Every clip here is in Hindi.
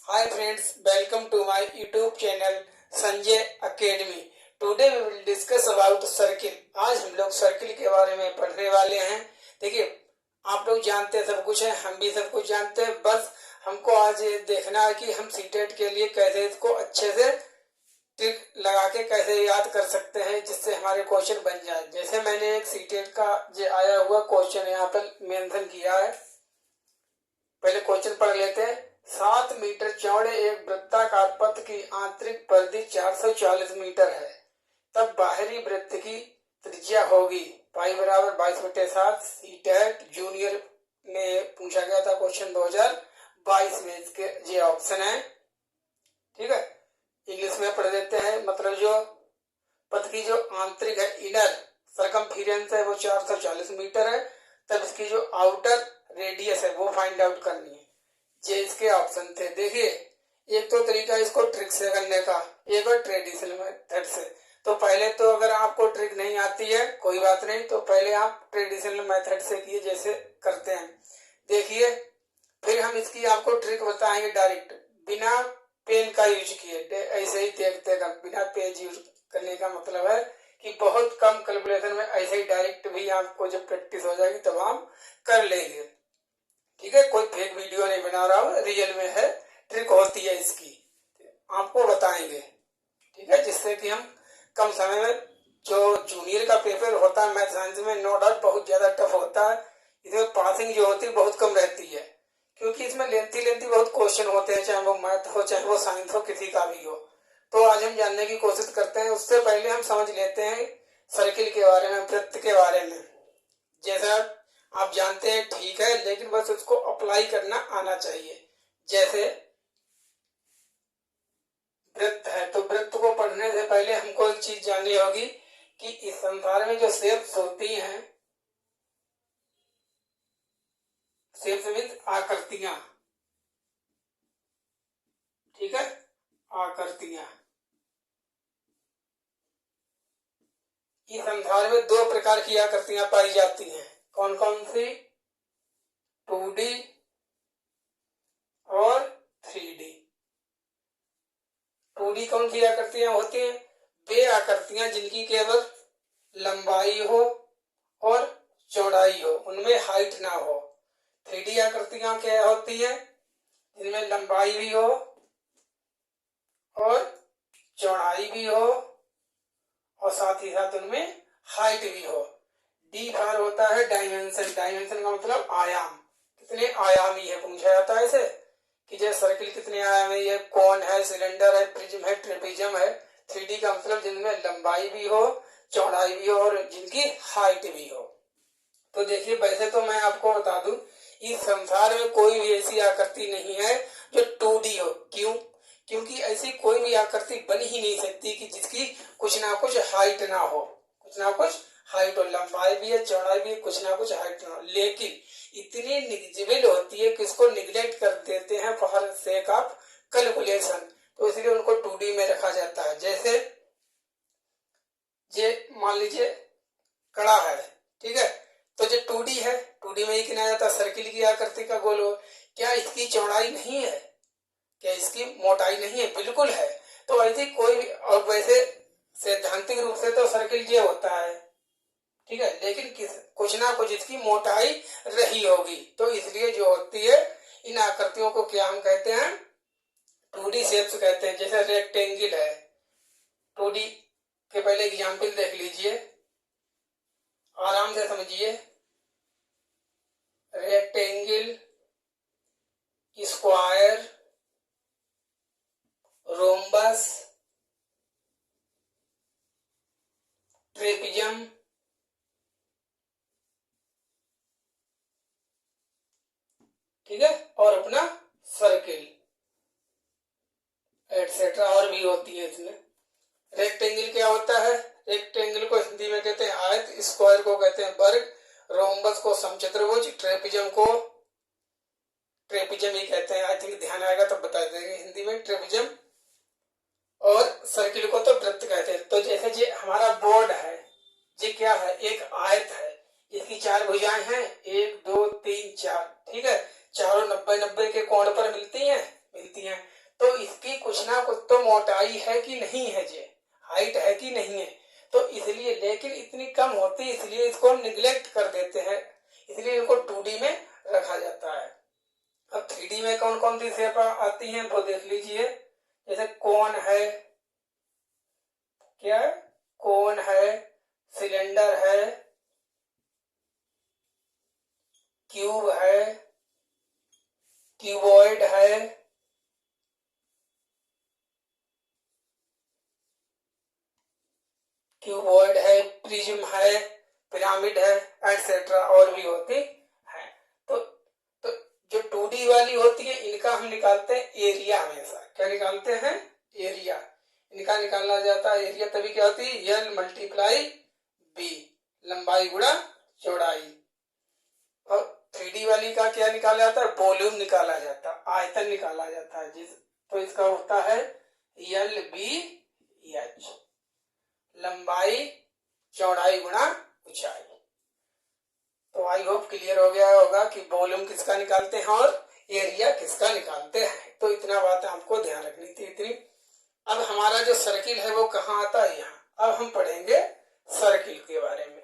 Hi friends, welcome to my YouTube channel Sanjay academy. Today we will discuss about circle. आज हम लोग सर्किल के बारे में पढ़ने वाले हैं। देखिए, आप लोग जानते हैं सब कुछ है, हम भी सब कुछ जानते हैं, बस हमको आज ये देखना है कि हम सीटेट के लिए कैसे इसको अच्छे से ट्रिक लगा के कैसे याद कर सकते हैं जिससे हमारे क्वेश्चन बन जाए। जैसे मैंने एक सीटेट का जो आया हुआ क्वेश्चन यहाँ पर मेंशन किया है, पहले क्वेश्चन पढ़ लेते हैं। 7 मीटर चौड़े एक वृत्ताकार पथ की आंतरिक परिधि 440 मीटर है, तब बाहरी वृत्त की त्रिज्या होगी पाई बराबर 22/7। सीटेट जूनियर में पूछा गया था क्वेश्चन 2022 में, इसके ये ऑप्शन है। ठीक है, इंग्लिश में पढ़ देते हैं। मतलब जो पथ की जो आंतरिक है, इनर सरकमफेरेंस है, वो 440 मीटर है, तब इसकी जो आउटर रेडियस है वो फाइंड आउट करनी है। ये इसके ऑप्शन थे। देखिए, एक तो तरीका इसको ट्रिक से करने का, एक और ट्रेडिशनल मेथड से। तो पहले तो अगर आपको ट्रिक नहीं आती है कोई बात नहीं, तो पहले आप ट्रेडिशनल मेथड से किए जैसे करते हैं। देखिए, फिर हम इसकी आपको ट्रिक बताएंगे डायरेक्ट, बिना पेन का यूज किए। ऐसे ही देखते हैं, बिना पेन यूज करने का मतलब है कि बहुत कम कैलकुलेशन में ऐसे ही डायरेक्ट भी आपको जब प्रैक्टिस हो जाएगी तब हम कर लेंगे। ठीक है, कोई फेक वीडियो नहीं बना रहा हूँ, रियल में है, ट्रिक होती है इसकी, आपको बताएंगे। ठीक है, जिससे कि हम कम समय में, जो जूनियर का पेपर होता है मैथ साइंस में, नो डाउट बहुत ज्यादा टफ होता है। इसमें पासिंग जो होती है बहुत कम रहती है, क्योंकि इसमें लेंथी बहुत क्वेश्चन होते हैं, चाहे वो मैथ हो चाहे वो साइंस हो, किसी का भी हो। तो आज हम जानने की कोशिश करते हैं। उससे पहले हम समझ लेते हैं सर्किल के बारे में, वृत्त के बारे में। जैसा आप जानते हैं ठीक है, लेकिन बस उसको अप्लाई करना आना चाहिए। जैसे वृत्त है, तो वृत्त को पढ़ने से पहले हमको एक चीज जाननी होगी कि इस संसार में जो शेप्स होती हैं, शेप्स मीन्स आकृतियां। ठीक है, आकृतियां। इस संसार में दो प्रकार की आकृतियां पाई जाती हैं। कौन कौन सी? 2D और 3D। 2D कौन सी आकृतियां होती हैं? वे आकृतियां जिनकी केवल लंबाई हो और चौड़ाई हो, उनमें हाइट ना हो। 3D आकृतियां क्या होती है? जिनमें लंबाई भी हो और चौड़ाई भी हो और साथ ही साथ उनमें हाइट भी हो। डी फॉर होता है डायमेंशन। डायमेंशन का मतलब आयाम, कितने आयामी है पूछा जाता है इसे, कि जैसे सर्किल कितने आयामी है, कौन है, सिलेंडर है, प्रिज्म है, ट्रेपेजियम है। 3D का मतलब जिनमें लंबाई भी हो, चौड़ाई भी हो और जिनकी हाइट भी हो। तो देखिए, वैसे तो मैं आपको बता दूं, इस संसार में कोई भी ऐसी आकृति नहीं है जो 2D हो। क्यों? क्योंकि ऐसी कोई भी आकृति बन ही नहीं सकती कि जिसकी कुछ ना कुछ हाइट ना हो, कुछ ना कुछ हाइट हो, लंबाई भी है, चौड़ाई भी है, कुछ ना कुछ हाइट ना हो। लेकिन इतनी निग्जिबल होती है कि इसको निग्लेक्ट कर देते हैं फॉर सेक ऑफ कैलकुलेशन, तो इसलिए उनको 2D में रखा जाता है। जैसे ये मान लीजिए कड़ा है, ठीक है, तो जो 2D है, 2D में ही गिना जाता है सर्किल की आकृति का गोल हो। क्या इसकी चौड़ाई नहीं है? क्या इसकी मोटाई नहीं है? बिल्कुल है। तो ऐसी कोई भी, और वैसे सैद्धांतिक रूप से तो सर्किल ये होता है, ठीक है, लेकिन कुछ ना कुछ इसकी मोटाई रही होगी। तो इसलिए जो होती है, इन आकृतियों को क्या हम कहते हैं? 2D शेप्स कहते हैं। जैसे रेक्टेंगल है, 2D के पहले एग्जाम्पल देख लीजिए, आराम से समझिए। रेक्टेंगल, स्क्वायर, रोम्बस, ट्रेपिजम, ठीक है, और अपना सर्किल, एटसेट्रा और भी होती है इसमें। रेक्टेंगल क्या होता है? रेक्टेंगल को हिंदी में कहते हैं आयत, स्क्वायर को कहते हैं वर्ग, रोम्बस को समचतुर्भुज, ट्रेपिजम को ट्रेपिजम ही कहते हैं। आई थिंक ध्यान आएगा तब बता देंगे हिंदी में ट्रेपिजम, और सर्किल को तो वृत्त कहते हैं। तो जैसे ये हमारा बोर्ड है, ये क्या है? एक आयत है, इसकी 4 भुजाएं हैं, 1 2 3 4, ठीक है, चारों 90-90 के कोण पर मिलती हैं। मोटाई है कि नहीं है, जे हाइट है कि नहीं है, तो इसलिए, लेकिन इतनी कम होती है इसलिए इसको हम निग्लेक्ट कर देते हैं, इसलिए इनको 2D में रखा जाता है। अब 3D में कौन कौन सी शेप आती हैं वो देख लीजिए। जैसे कोन है, क्या है, कोन है, सिलेंडर है, क्यूब है, क्यूबॉइड है, क्यूबॉइड है, प्रिज्म है, पिरामिड है, एटसेट्रा और भी होती है। तो जो 2D वाली होती है इनका हम निकालते हैं एरिया हमेशा। क्या निकालते हैं? एरिया। इनका निकालना जाता है एरिया तभी क्या होती है, L मल्टीप्लाई B, लंबाई गुणा चौड़ाई। और 3D वाली का क्या निकाला जाता है, वॉल्यूम निकाला जाता है, आयतन निकाला जाता है, जिस तो इसका होता है LBH, लंबाई चौड़ाई गुणा ऊंचाई। तो आई होप क्लियर हो गया होगा कि वॉल्यूम किसका निकालते हैं और एरिया किसका निकालते हैं। तो इतना बात हमको ध्यान रखनी थी इतनी। अब हमारा जो सर्किल है वो कहाँ आता है, यहाँ। अब हम पढ़ेंगे सर्किल के बारे में।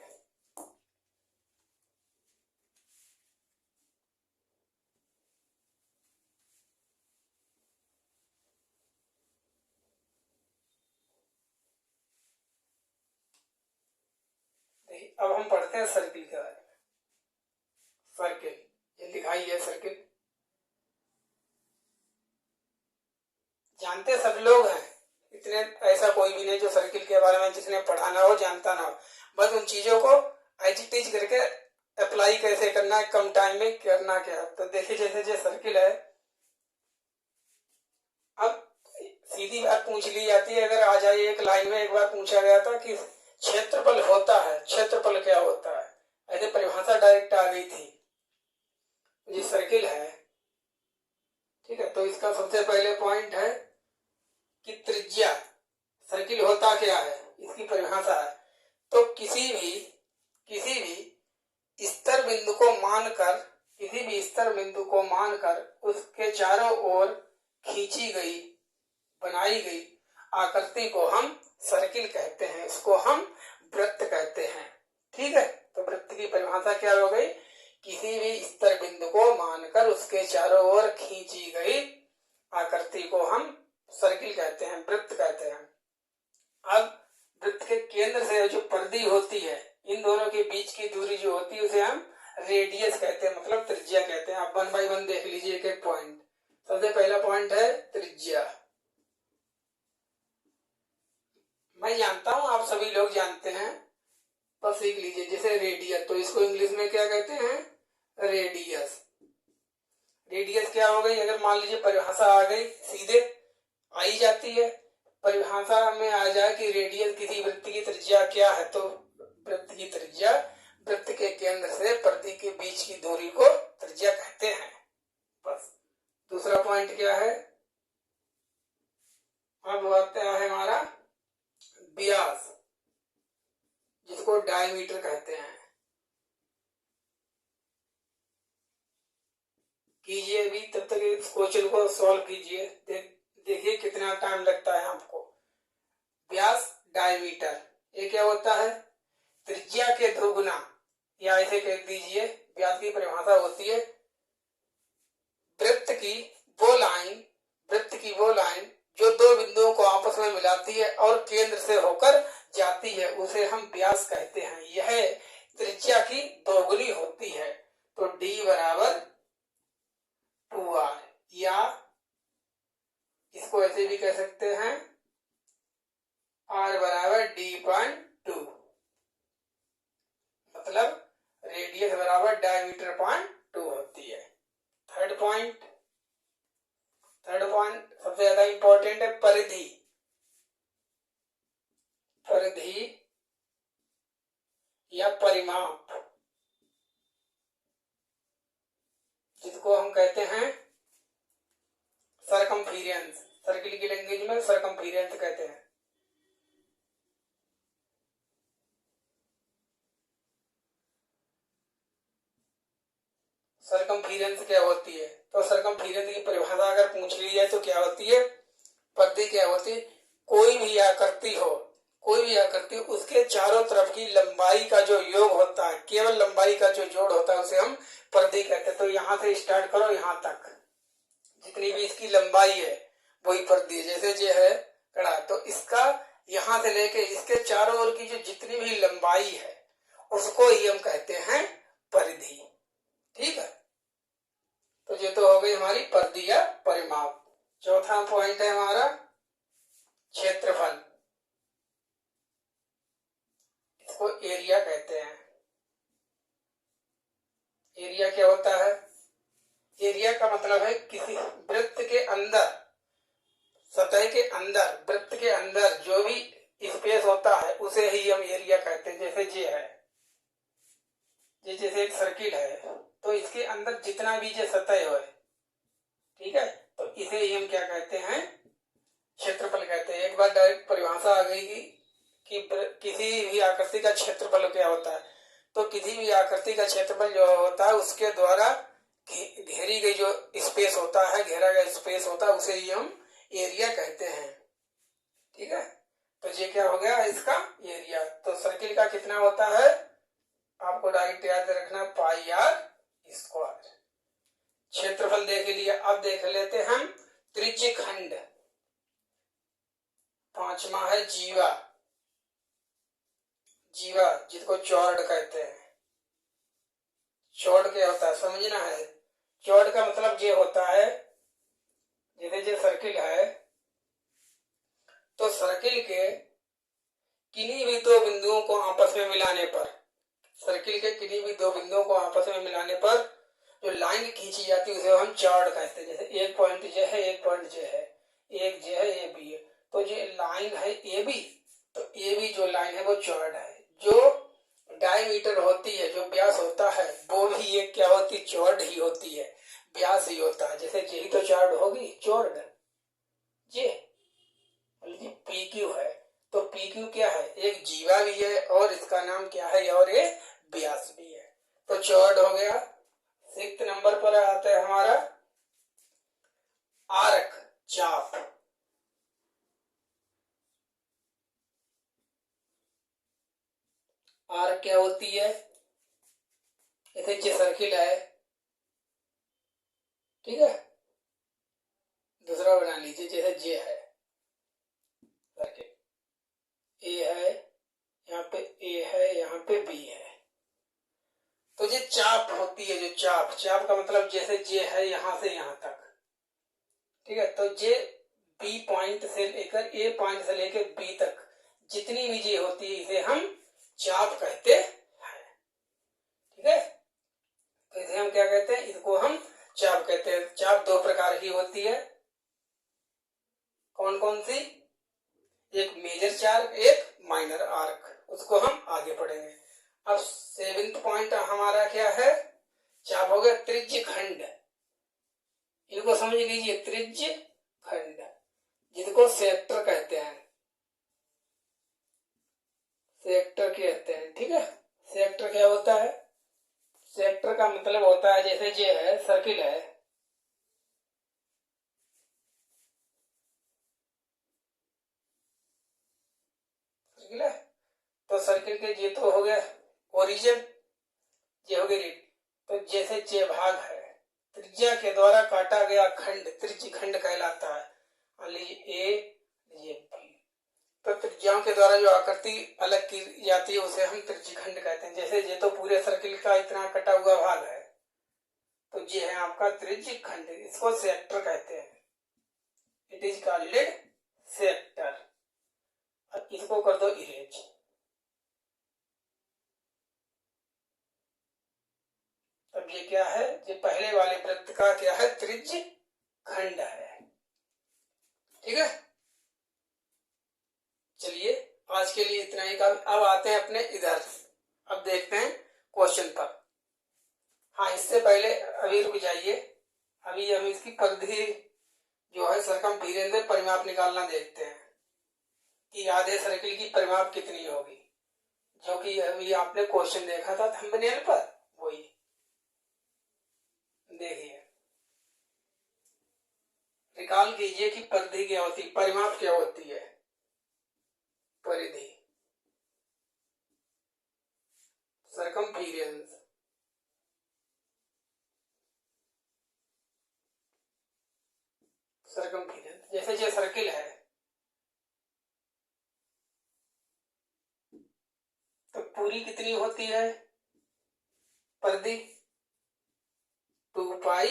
अब हम पढ़ते हैं सर्किल के बारे में। सर्किल, ये लिखाई है सर्किल, जानते सब लोग हैं, इतने ऐसा कोई भी नहीं जो सर्किल के बारे में जिसने पढ़ा ना हो, जानता ना हो। बस उन चीजों को एज इट इज करके अप्लाई कैसे करना है, कम टाइम में करना क्या। तो देखिए जैसे जो सर्किल है, अब सीधी बात पूछ ली जाती है, अगर आ जाए एक लाइन में, एक बार पूछा गया था कि क्षेत्रफल होता है, क्षेत्रफल क्या होता है, ऐसे परिभाषा डायरेक्ट आ गई थी। ये सर्किल है, ठीक है। तो इसका सबसे पहले पॉइंट है कि त्रिज्या, सर्किल होता क्या है, इसकी परिभाषा है। तो किसी भी स्तर बिंदु को मानकर, किसी भी स्तर बिंदु को मानकर उसके चारों ओर खींची गई, बनाई गई आकृति को हम सर्किल कहते हैं, इसको हम वृत्त कहते हैं, ठीक है। तो वृत्त की परिभाषा क्या हो गई, किसी भी स्तर बिंदु को मानकर उसके चारों ओर खींची गई आकृति को हम सर्किल कहते हैं, वृत्त कहते हैं। अब वृत्त के केंद्र से जो परिधि होती है, इन दोनों के बीच की दूरी जो होती है उसे हम रेडियस कहते हैं, मतलब त्रिज्या कहते हैं। आप 1 बाय 1 देख लीजिए एक एक पॉइंट। सबसे पहला पॉइंट है त्रिज्या। मैं जानता हूं आप सभी लोग जानते हैं, बस सीख लीजिए। जैसे रेडियस, तो इसको इंग्लिश में क्या कहते हैं, रेडियस। रेडियस क्या हो गई, अगर मान लीजिए परिभाषा आ गई, सीधे आई जाती है, परिभाषा में आ जाए कि रेडियस किसी वृत्त की त्रिज्या क्या है, तो वृत्त की त्रिज्या वृत्त के केंद्र से परिधि के बीच की दूरी को त्रिज्या कहते हैं, बस। दूसरा पॉइंट क्या है, अब आता है हमारा व्यास, जिसको डायमीटर कहते हैं। कीजिए अभी, तब तक इस क्वेश्चन को सॉल्व कीजिए, देखिए कितना टाइम लगता है आपको। व्यास डायमीटर, ये क्या होता है, त्रिज्या के 2 गुना, या ऐसे कह दीजिए, व्यास की परिभाषा होती है वृत्त की वो लाइन जो 2 बिंदुओं को आपस में मिलाती है और केंद्र से होकर जाती है, उसे हम व्यास कहते हैं। यह त्रिज्या की 2 गुनी होती है। तो D बराबर 2R, या इसको ऐसे भी कह सकते हैं R बराबर D.2, मतलब रेडियस बराबर डायमीटर पॉइंट 2 होती है। थर्ड पॉइंट सबसे ज्यादा इंपॉर्टेंट है परिधि। परिधि या परिमाप, जिसको हम कहते हैं सरकमफेरेंस, सर्किल की लैंग्वेज में सरकमफेरेंस कहते हैं। सरकमफेरेंस क्या होती है, तो सरकमफेरेंस की परिभाषा अगर पूछ ली जाए तो क्या होती है, परिधि क्या होती है? कोई भी आकृति हो, कोई भी आकृति उसके चारों तरफ की लंबाई का जो योग होता है, केवल लंबाई का जो जोड़ होता है उसे हम परिधि कहते हैं। तो यहाँ से स्टार्ट करो, यहाँ तक जितनी भी इसकी लंबाई है वही परिधि। जैसे ये है कड़ा, तो इसका यहाँ से लेके इसके चारों ओर की जो जितनी भी लंबाई है उसको ही हम कहते हैं परिधि। ठीक है, तो ये तो हो गई हमारी परिधि या परिमाप। चौथा पॉइंट है हमारा क्षेत्रफल, इसको एरिया कहते हैं। एरिया क्या होता है? एरिया का मतलब है किसी वृत्त के अंदर, सतह के अंदर, वृत्त के अंदर जो भी स्पेस होता है उसे ही हम एरिया कहते हैं। जैसे ये है, ये जैसे एक सर्किल है, तो इसके अंदर जितना भी ये सतह हो, ठीक है, तो इसे ही हम क्या कहते हैं? क्षेत्रफल कहते हैं। एक बार डायरेक्ट परिभाषा आ गई कि किसी भी आकृति का क्षेत्रफल क्या होता है, तो किसी भी आकृति का क्षेत्रफल जो होता है उसके द्वारा घेरी गई जो स्पेस होता है, घेरा गया स्पेस होता है, उसे ही हम एरिया कहते हैं। ठीक है, तो ये क्या हो गया इसका एरिया। तो सर्किल का कितना होता है? आपको डायरेक्ट याद रखना, पाई आर स्क्वायर। क्षेत्रफल देख लिया, अब देख लेते हैं हम त्रिज्य खंड। पांचवा है जीवा। जीवा जिसको चौड़ कहते हैं। चौड़ क्या होता है समझना है। चौड़ का मतलब ये होता है, जैसे ये सर्किल है, तो सर्किल के किन्हीं भी दो बिंदुओं को आपस में मिलाने पर, सर्किल के किन्हीं भी दो बिंदुओं को आपस में मिलाने पर जो लाइन खींची जाती है उसे हम चौड़ कहते हैं। जैसे एक पॉइंट ये है, एक पॉइंट ये है, एक ये है, ये बी है, तो ये लाइन है ए बी, तो ए बी जो लाइन है वो चौड़ है। जो डायमीटर होती है, जो व्यास होता है, वो भी एक क्या होती है? चौड़ ही होती है, व्यास ही होता है। जैसे यही तो चौड़ होगी, चौड़ ये पी क्यू है, तो पी क्यू क्या है? एक जीवा भी है और इसका नाम क्या है? और ये व्यास भी है, तो चौड़ हो गया। 6 नंबर पर आता है हमारा आर्क, चाप। आर्क क्या होती है? जैसे सर्किल है, ठीक है, दूसरा बना लीजिए। जैसे जे है सर्किल, ए है, यहाँ पे ए है, यहाँ पे बी है, तो ये चाप होती है। जो चाप, चाप का मतलब जैसे जे है यहाँ से यहाँ तक, ठीक है, तो जे बी पॉइंट से लेकर ए पॉइंट से लेकर बी तक जितनी भी जे होती है इसे हम चाप कहते हैं। ठीक है, तो इसे हम क्या कहते हैं? इसको हम चाप कहते हैं। चाप दो प्रकार की होती है, कौन कौन सी? एक मेजर चाप, एक माइनर आर्क, उसको हम आगे पढ़ेंगे। अब 7th पॉइंट हमारा क्या है? चाप हो गया त्रिज्य खंड। इनको समझ लीजिए, त्रिज्य खंड जिसको सेक्टर कहते हैं, सेक्टर कहते हैं। ठीक है, सेक्टर क्या होता है? सेक्टर का मतलब होता है, जैसे ये है सर्किल है, सर्किल है, तो सर्किल के ये तो हो गया ओरिजिन, ये हो गई। तो जैसे ये भाग है, त्रिज्या के द्वारा काटा गया खंड त्रिज्य खंड कहलाता है। मान लीजिए ए, ये बी, तो त्रिज्याओं के द्वारा जो आकृति अलग की जाती है उसे हम त्रिज्य खंड कहते हैं। जैसे ये तो पूरे सर्किल का इतना कटा हुआ भाग है, तो ये है आपका त्रिज्य खंड, इसको सेक्टर कहते हैं। It is called sector. अब इसको कर दो इरेज। अब ये क्या है? ये पहले वाले वृत्त का क्या है? त्रिज्य खंड है। ठीक है, चलिए आज के लिए इतना ही। अब आते हैं अपने इधर, अब देखते हैं क्वेश्चन पर। हाँ, इससे पहले अभी रुक जाइए, अभी हम इसकी परिधि जो है सरकमफेरेंस परिमाप निकालना देखते हैं कि आधे सर्किल की परिमाप कितनी होगी, जो कि अभी आपने क्वेश्चन देखा था थंबनेल पर, वही देखिए। निकाल कीजिए कि परिधि क्या होती है, परिमाप क्या होती है। परिधि सरकमफीरेंस, सरकमफीरेंस जैसे ये सर्किल है तो पूरी कितनी होती है परिधि, 2πr,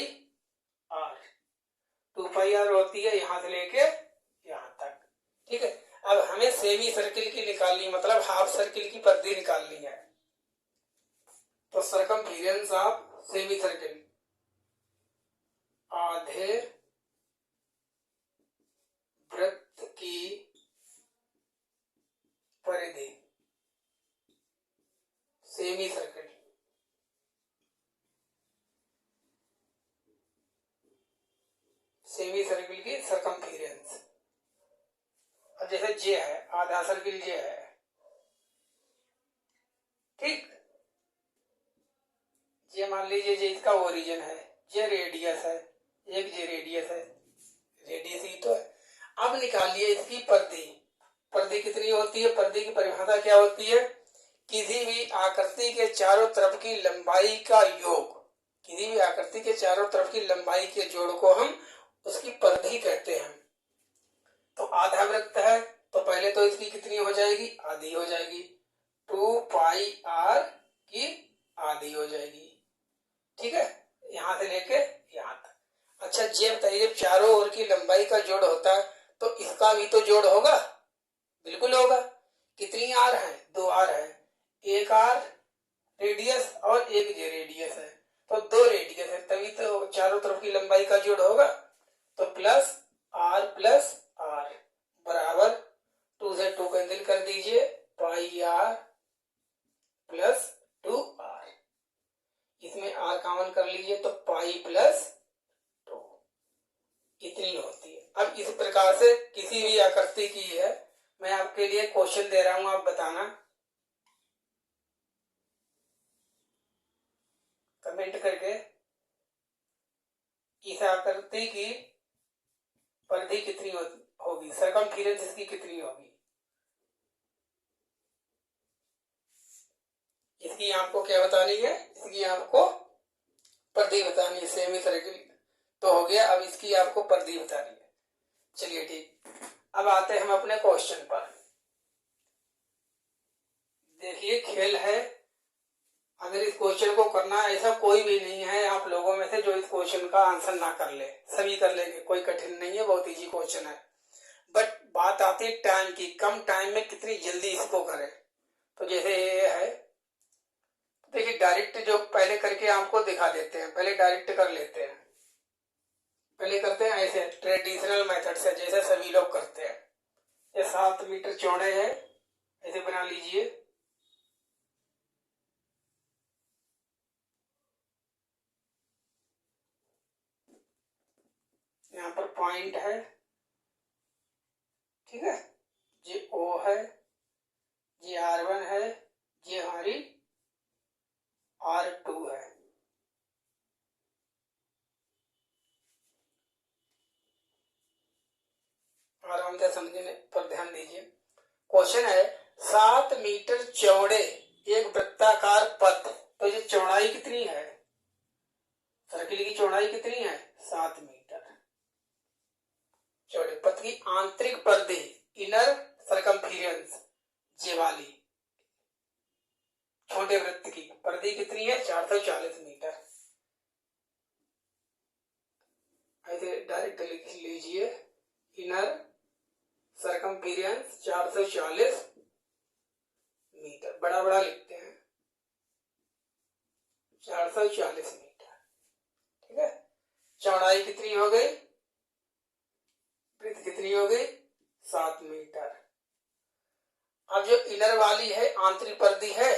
2πr होती है यहां से लेके यहां तक। ठीक है, अब हमें सेमी सर्किल की निकालनी, मतलब हाफ सर्किल की परिधि निकालनी है। तो सरकमफीरेंस ऑफ सेमी सर्किल, आधे वृत्त की परिधि, सेमी सर्किल, सेमी सर्किल की सरकमफीरेंस। अब जैसे जे है, आधा सर्किल जे है, ठीक, ये मान लीजिए ये इसका ओरिजिन है, ये रेडियस है, एक ये रेडियस है, रेडियस ही तो है। अब निकालिए इसकी परिधि, परिधि कितनी होती है, परिधि की परिभाषा क्या होती है, किसी भी आकृति के चारों तरफ की लंबाई का योग, किसी भी आकृति के चारों तरफ की लंबाई के जोड़ को हम उसकी परिधि कहते हैं। तो आधा वृत्त है तो पहले तो इसकी कितनी हो जाएगी, आधी हो जाएगी, 2πr की आधी हो जाएगी। ठीक है, यहां से लेके यहां तक। अच्छा ये बताइए, चारों ओर की लंबाई का जोड़ होता है तो इसका भी तो जोड़ होगा, बिल्कुल होगा। कितनी आर है, 2 आर है, एक आर रेडियस और एक जे रेडियस है, तो 2 रेडियस है, तभी तो चारों तरफ की लंबाई का जोड़ होगा। तो प्लस आर बराबर 2 से 2 कैंसिल कर दीजिए, πr प्लस 2r, इसमें r कॉमन कर लीजिए तो पाई प्लस 2, इतनी होती है। अब इस प्रकार से किसी भी आकृति की है, मैं आपके लिए क्वेश्चन दे रहा हूं, आप बताना कमेंट करके, इस आकृति की परिधि कितनी होगी, सरकमफीरेंस इसकी कितनी होगी। इसकी आपको क्या बतानी है, इसकी आपको परिधि बतानी है, सेमी सर्किल तो हो गया, अब इसकी आपको परिधि बतानी है। चलिए ठीक, अब आते हैं हम अपने क्वेश्चन पर। देखिए खेल है, अगर इस क्वेश्चन को करना, ऐसा कोई भी नहीं है आप लोगों में से जो इस क्वेश्चन का आंसर ना कर ले, सभी कर लेंगे, कोई कठिन नहीं है, बहुत इजी क्वेश्चन है। बट बात आती है टाइम की, कम टाइम में कितनी जल्दी इसको करें। तो जैसे ये है, देखिए डायरेक्ट जो पहले करके आपको दिखा देते हैं, पहले डायरेक्ट कर लेते हैं, पहले करते हैं ऐसे ट्रेडिशनल मेथड से जैसे सभी लोग करते हैं। ये 7 मीटर चौड़े है, ऐसे बना लीजिए, यहाँ पर पॉइंट है, ठीक है, ये O है, ये R1 है, ये हमारी R2 है। आराम से समझने पर ध्यान दीजिए। क्वेश्चन है 7 मीटर चौड़े एक वृत्ताकार पथ, तो ये चौड़ाई कितनी है, सर्किल की चौड़ाई कितनी है, 7 मीटर। चौड़े पथ की आंतरिक परिधि, इनर सरकमफीरेंस, ये वाली छोटे वृत्त की परिधि कितनी है, 440 मीटर। ऐसे डायरेक्ट लिख लीजिए, इनर सरकमफीरेंस 440 मीटर, बड़ा बड़ा लिखते हैं, 440 मीटर। ठीक है, चौड़ाई कितनी हो गई, वृत्त कितनी हो गई, 7 मीटर। अब जो इनर वाली है, आंतरिक परिधि है,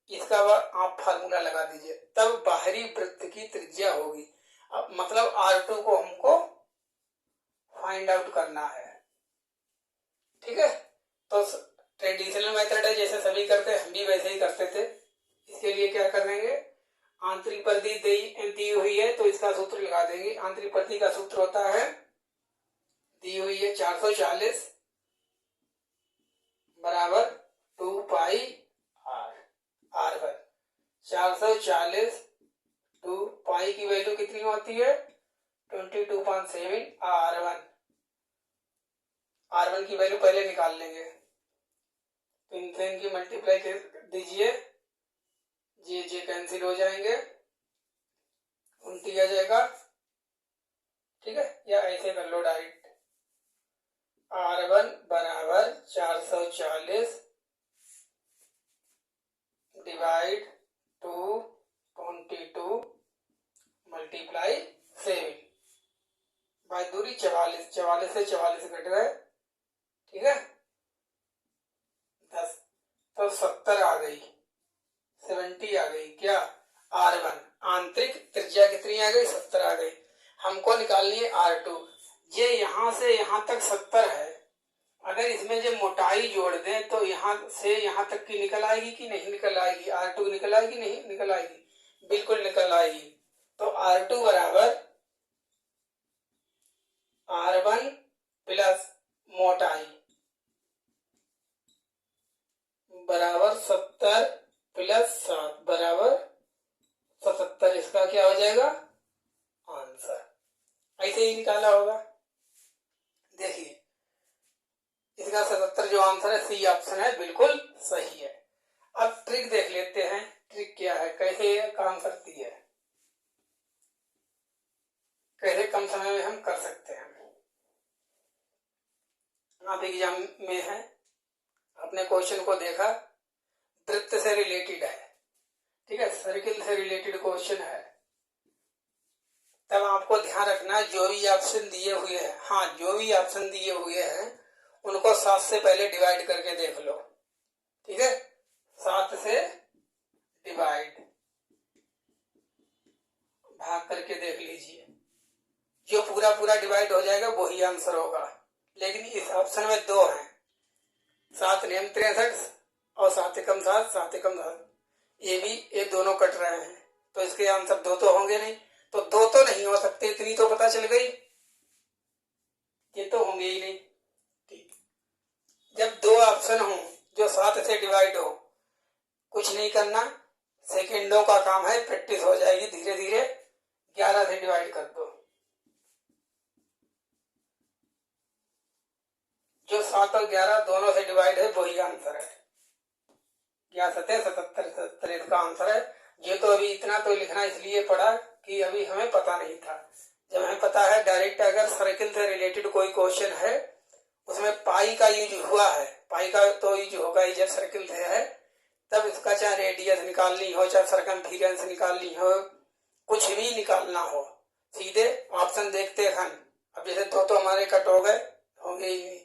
इसका आप फार्मूला लगा दीजिए, तब बाहरी वृत्त की त्रिज्या होगी। अब मतलब R2 को हमको फाइंड आउट करना है। ठीक है, तो ट्रेडिशनल मेथड है, जैसे सभी करते हैं, हम भी वैसे ही करते थे। इसके लिए क्या कर देंगे, आंतरिक परिधि दी हुई है तो इसका सूत्र लगा देंगे। आंतरिक परिधि का सूत्र होता है दी हुई है 440 बराबर 2 पाई R1। 440 2 पाई की वैल्यू कितनी होती है 22.7 R1 की वैल्यू पहले निकाल लेंगे, तो इनकी मल्टीप्लाई कर दीजिए, जे कैंसिल हो जाएंगे, 29 आ जाएगा। ठीक है, या ऐसे कर लो डायरेक्ट, R1 बराबर 440 डिवाइड 222 मल्टीप्लाई 7 बाई दूरी 44, 44 से 44 घट गए। ठीक है, 10 तो 70 आ गई, 70 आ गई क्या R1। आंतरिक त्रिज्या कितनी आ गई 70 आ गई। हमको निकालनी है R2। ये यहां से यहां तक 70 है, अगर इसमें जो मोटाई जोड़ दें तो यहां से यहां तक की निकल आएगी कि नहीं निकल आएगी, R2 निकल आएगी नहीं निकल आएगी, बिल्कुल निकल आएगी। तो R2 बराबर R1 प्लस मोटाई बराबर 70 प्लस 7 बराबर 77। इसका क्या हो जाएगा आंसर। ऐसे ही निकाला होगा। देखिए इसका 77 जो आंसर है सी ऑप्शन है, बिल्कुल सही है। अब ट्रिक देख लेते हैं, ट्रिक क्या है, कैसे काम करती है, कैसे कम समय में हम कर सकते हैं। आप एग्जाम में है, अपने क्वेश्चन को देखा, वृत्त से रिलेटेड है, ठीक है, सर्किल से रिलेटेड क्वेश्चन है, तब आपको ध्यान रखना जो भी ऑप्शन दिए हुए हैं, हाँ जो भी ऑप्शन दिए हुए हैं उनको 7 से पहले डिवाइड करके देख लो। ठीक है, 7 से डिवाइड भाग करके देख लीजिए, जो पूरा पूरा डिवाइड हो जाएगा वही आंसर होगा। लेकिन इस ऑप्शन में 2 हैं, 7 नियम 63 और 7 एकम 7 7 एकम 7, ये दोनों कट रहे हैं, तो इसके आंसर 2 तो होंगे नहीं, तो 2 तो नहीं हो सकते, इतनी तो पता चल गई, ये तो होंगे ही नहीं। ठीक, जब 2 ऑप्शन हो जो 7 से डिवाइड हो, कुछ नहीं करना, सेकेंडों का काम है, प्रैक्टिस हो जाएगी धीरे धीरे। 11 से डिवाइड कर दो, जो 7 और 11 दोनों से डिवाइड है वही आंसर है। 11 77 77 इसका आंसर है। ये तो अभी इतना तो लिखना इसलिए पड़ा कि अभी हमें पता नहीं था, जब हमें पता है डायरेक्ट अगर सर्किल से रिलेटेड कोई क्वेश्चन है उसमें पाई का यूज हुआ है, पाई का तो यूज होगा ही जब सर्किल से है, तब इसका चाहे रेडियस निकालनी हो, चाहे सरकमफेरेंस निकालनी हो, कुछ भी निकालना हो, सीधे ऑप्शन देखते हैं। अब जैसे 2 तो हमारे कट हो गए, होंगे ही नहीं,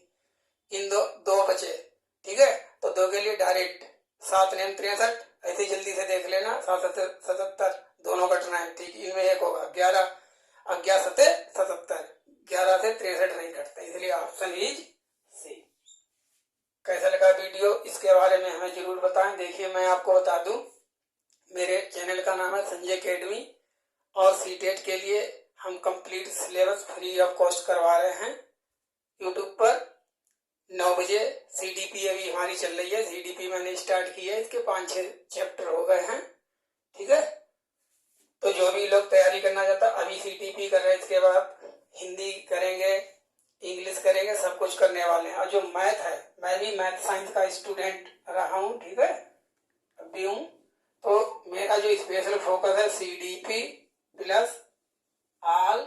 इन दो बचे। ठीक है, तो 2 के लिए डायरेक्ट 7 नियम 63, ऐसे जल्दी से देख लेना, 7 77 दोनों कटना है। ठीक, इनमें एक होगा 11, 11 7 77, 11 से 63 नहीं कटते, इसलिए ऑप्शन इज सी। कैसा लगा वीडियो इसके बारे में हमें जरूर बताएं। देखिए मैं आपको बता दूं, मेरे चैनल का नाम है संजय अकेडमी, और सीटेट के लिए हम complete syllabus free of cost करवा रहे हैं यूट्यूब पर। 9 बजे सीडीपी अभी हमारी चल रही है, सीडीपी मैंने स्टार्ट की है, इसके 5-6 चैप्टर हो गए हैं। ठीक है, तो जो भी लोग तैयारी करना चाहता, अभी सीटीपी कर रहे हैं, इसके बाद हिंदी करेंगे, इंग्लिश करेंगे, सब कुछ करने वाले हैं। और जो मैथ है, मैं भी मैथ साइंस का स्टूडेंट रहा हूँ, ठीक है, अभी हूँ, तो मेरा जो स्पेशल फोकस है CDP plus all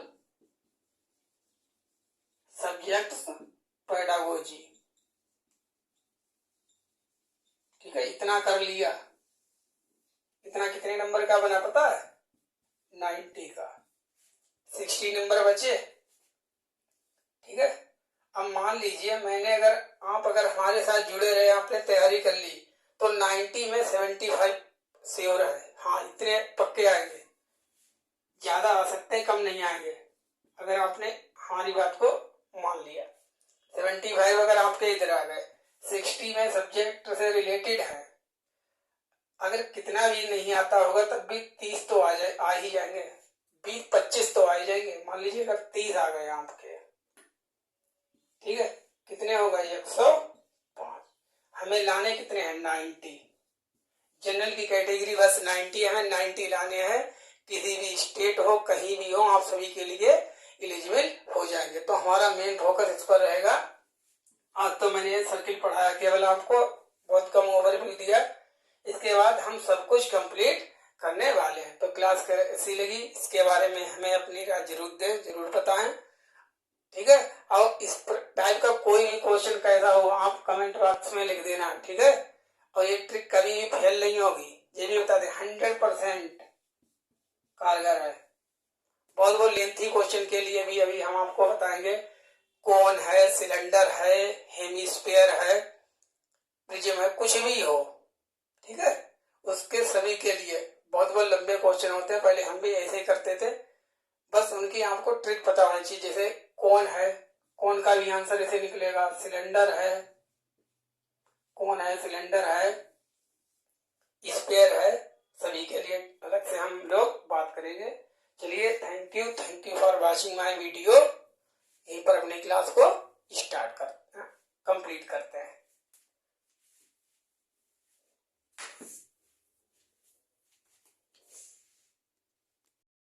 subjects pedagogy. ठीक है, इतना कर लिया, इतना कितने नंबर का बना पता है 90 का, 60 नंबर बचे। ठीक है, अब मान लीजिए मैंने अगर हमारे साथ जुड़े रहे, आपने तैयारी कर ली, तो 90 में 75 श्योर है, हाँ इतने पक्के आएंगे, ज्यादा आ सकते हैं, कम नहीं आएंगे, अगर आपने हमारी बात को मान लिया। 75 अगर आपके इधर आ गए, 60 में सब्जेक्ट से रिलेटेड है, अगर कितना भी नहीं आता होगा तब भी 30 तो आ ही जाएंगे, 20-25 तो आ ही जाएंगे। मान लीजिए अगर 30 आ गए आपके, ठीक है, कितने हो गए 105। हमें लाने कितने हैं 90। जनरल की कैटेगरी बस 90 हमें 90 लाने हैं। किसी भी स्टेट हो कहीं भी हो आप सभी के लिए एलिजिबल हो जाएंगे। तो हमारा मेन फोकस इस पर रहेगा। आज तो मैंने ये सर्किल पढ़ाया केवल आपको, बहुत कम ओवरव्यू दिया। इसके बाद हम सब कुछ कंप्लीट करने वाले हैं। तो क्लास कैसी लगी इसके बारे में हमें अपनी राय जरूर दें, जरूर बताएं। ठीक है, और इस टाइप का कोई भी क्वेश्चन कैसा हो आप कमेंट बॉक्स में लिख देना। ठीक है, और ये ट्रिक कभी भी फेल नहीं होगी, ये भी बता दें 100% कारगर है। बहुत लेंथी क्वेश्चन के लिए भी अभी हम आपको बताएंगे। कोन है, सिलेंडर है, हेमिस्फीयर है, प्रिज्म है, कुछ भी हो, ठीक है, उसके सभी के लिए बहुत लंबे क्वेश्चन होते हैं। पहले हम भी ऐसे ही करते थे, बस उनकी आपको ट्रिक पता होनी चाहिए। जैसे कौन है, कौन का भी आंसर ऐसे निकलेगा, सिलेंडर है, कौन है, सिलेंडर है, स्पेयर है, सभी के लिए अलग से हम लोग बात करेंगे। चलिए, thank you for watching my video. यहीं पर अपनी क्लास को स्टार्ट करते हैं, कंप्लीट करते हैं।